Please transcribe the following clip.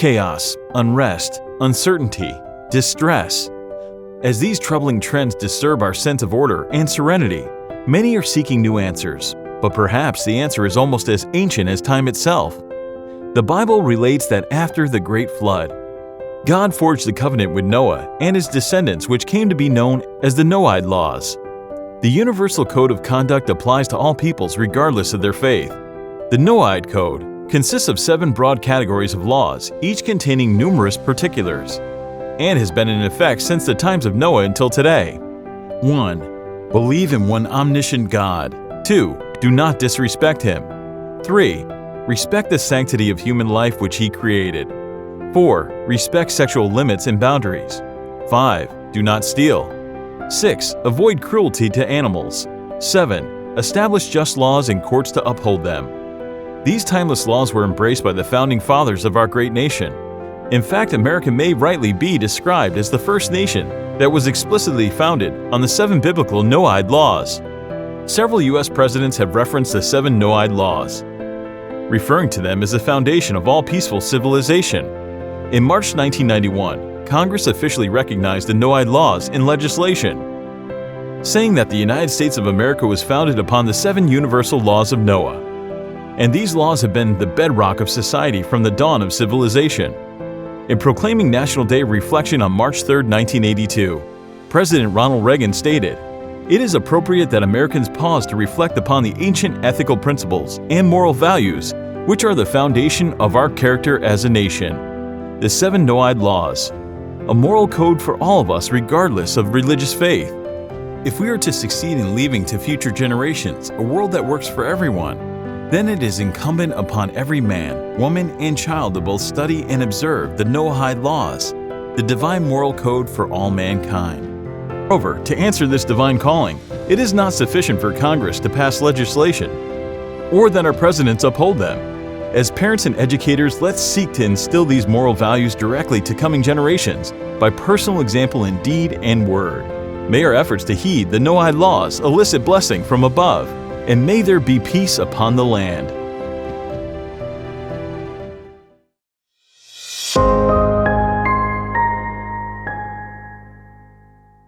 chaos, unrest, uncertainty, distress. As these troubling trends disturb our sense of order and serenity, many are seeking new answers, but perhaps the answer is almost as ancient as time itself. The Bible relates that after the great flood, God forged the covenant with Noah and his descendants, which came to be known as the Noahide laws. The universal code of conduct applies to all peoples regardless of their faith. The Noahide code consists of 7 broad categories of laws, each containing numerous particulars, and has been in effect since the times of Noah until today. 1. Believe in one omniscient God. 2. Do not disrespect Him. 3. Respect the sanctity of human life which He created. 4. Respect sexual limits and boundaries. 5. Do not steal. 6. Avoid cruelty to animals. 7. Establish just laws and courts to uphold them. These timeless laws were embraced by the founding fathers of our great nation. In fact, America may rightly be described as the first nation that was explicitly founded on the 7 biblical Noahide laws. Several U.S. presidents have referenced the 7 Noahide laws, referring to them as the foundation of all peaceful civilization. In March 1991, Congress officially recognized the Noahide laws in legislation, saying that the United States of America was founded upon the 7 universal laws of Noah. And these laws have been the bedrock of society from the dawn of civilization. In proclaiming National Day of Reflection on March 3, 1982, President Ronald Reagan stated, "It is appropriate that Americans pause to reflect upon the ancient ethical principles and moral values which are the foundation of our character as a nation." The 7 Noahide laws, a moral code for all of us regardless of religious faith. If we are to succeed in leaving to future generations a world that works for everyone, then it is incumbent upon every man, woman, and child to both study and observe the Noahide laws, the divine moral code for all mankind. Moreover, to answer this divine calling, it is not sufficient for Congress to pass legislation, or that our presidents uphold them. As parents and educators, let's seek to instill these moral values directly to coming generations by personal example in deed and word. May our efforts to heed the Noahide laws elicit blessing from above, and may there be peace upon the land.